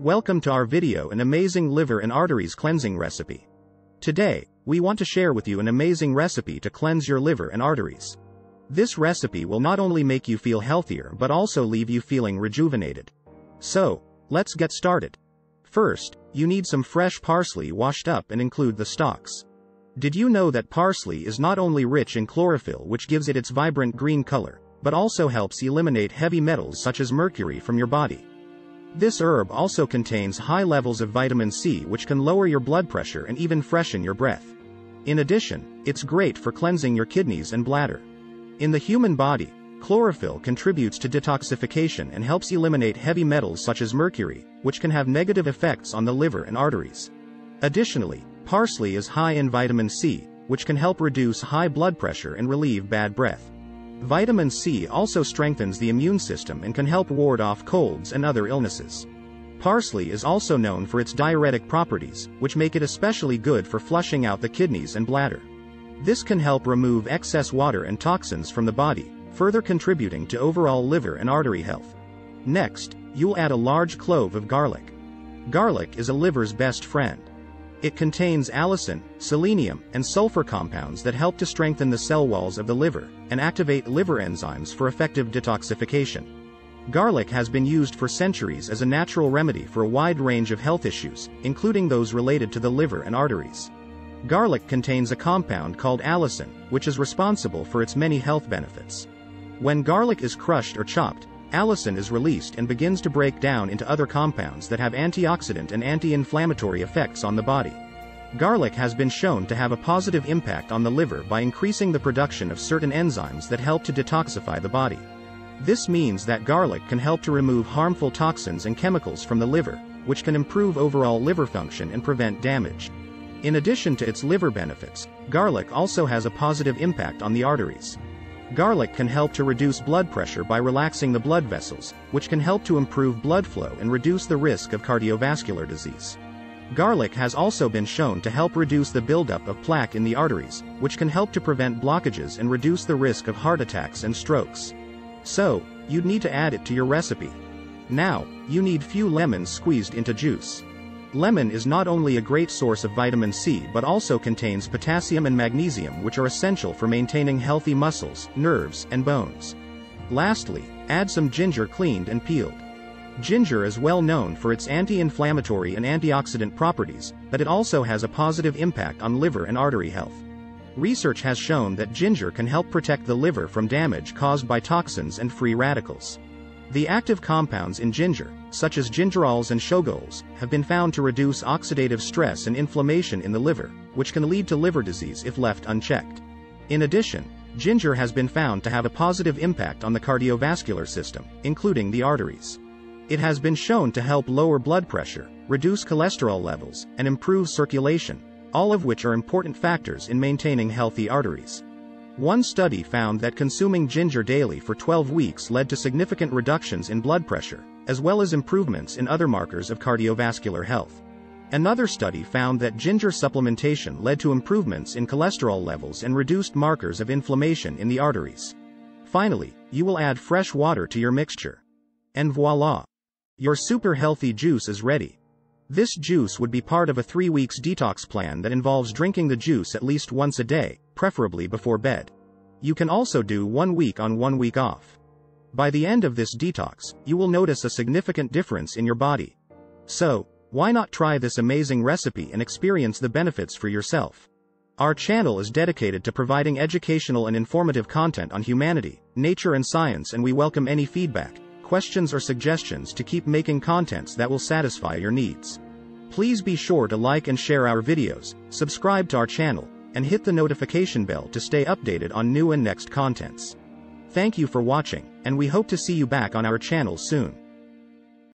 Welcome to our video, an amazing liver and arteries cleansing recipe. Today, we want to share with you an amazing recipe to cleanse your liver and arteries. This recipe will not only make you feel healthier but also leave you feeling rejuvenated. So, let's get started. First, you need some fresh parsley washed up and include the stalks. Did you know that parsley is not only rich in chlorophyll, which gives it its vibrant green color, but also helps eliminate heavy metals such as mercury from your body? This herb also contains high levels of vitamin C, which can lower your blood pressure and even freshen your breath. In addition, it's great for cleansing your kidneys and bladder. In the human body, chlorophyll contributes to detoxification and helps eliminate heavy metals such as mercury, which can have negative effects on the liver and arteries. Additionally, parsley is high in vitamin C, which can help reduce high blood pressure and relieve bad breath. Vitamin C also strengthens the immune system and can help ward off colds and other illnesses. Parsley is also known for its diuretic properties, which make it especially good for flushing out the kidneys and bladder. This can help remove excess water and toxins from the body, further contributing to overall liver and artery health. Next, you'll add a large clove of garlic. Garlic is a liver's best friend. It contains allicin, selenium, and sulfur compounds that help to strengthen the cell walls of the liver and activate liver enzymes for effective detoxification. Garlic has been used for centuries as a natural remedy for a wide range of health issues, including those related to the liver and arteries. Garlic contains a compound called allicin, which is responsible for its many health benefits. When garlic is crushed or chopped, allicin is released and begins to break down into other compounds that have antioxidant and anti-inflammatory effects on the body. Garlic has been shown to have a positive impact on the liver by increasing the production of certain enzymes that help to detoxify the body. This means that garlic can help to remove harmful toxins and chemicals from the liver, which can improve overall liver function and prevent damage. In addition to its liver benefits, garlic also has a positive impact on the arteries. Garlic can help to reduce blood pressure by relaxing the blood vessels, which can help to improve blood flow and reduce the risk of cardiovascular disease. Garlic has also been shown to help reduce the buildup of plaque in the arteries, which can help to prevent blockages and reduce the risk of heart attacks and strokes. So, you'd need to add it to your recipe. Now, you need few lemons squeezed into juice. Lemon is not only a great source of vitamin C but also contains potassium and magnesium, which are essential for maintaining healthy muscles, nerves, and bones. Lastly, add some ginger cleaned and peeled. Ginger is well known for its anti-inflammatory and antioxidant properties, but it also has a positive impact on liver and artery health. Research has shown that ginger can help protect the liver from damage caused by toxins and free radicals. The active compounds in ginger, such as gingerols and shogols, have been found to reduce oxidative stress and inflammation in the liver, which can lead to liver disease if left unchecked. In addition, ginger has been found to have a positive impact on the cardiovascular system, including the arteries. It has been shown to help lower blood pressure, reduce cholesterol levels, and improve circulation, all of which are important factors in maintaining healthy arteries. One study found that consuming ginger daily for 12 weeks led to significant reductions in blood pressure, as well as improvements in other markers of cardiovascular health. Another study found that ginger supplementation led to improvements in cholesterol levels and reduced markers of inflammation in the arteries. Finally, you will add fresh water to your mixture. And voila! Your super healthy juice is ready. This juice would be part of a 3 weeks detox plan that involves drinking the juice at least once a day, preferably before bed. You can also do 1 week on 1 week off. By the end of this detox, you will notice a significant difference in your body. So, why not try this amazing recipe and experience the benefits for yourself? Our channel is dedicated to providing educational and informative content on humanity, nature and science, and we welcome any feedback, questions or suggestions to keep making contents that will satisfy your needs. Please be sure to like and share our videos, subscribe to our channel, and hit the notification bell to stay updated on new and next contents. Thank you for watching, and we hope to see you back on our channel soon.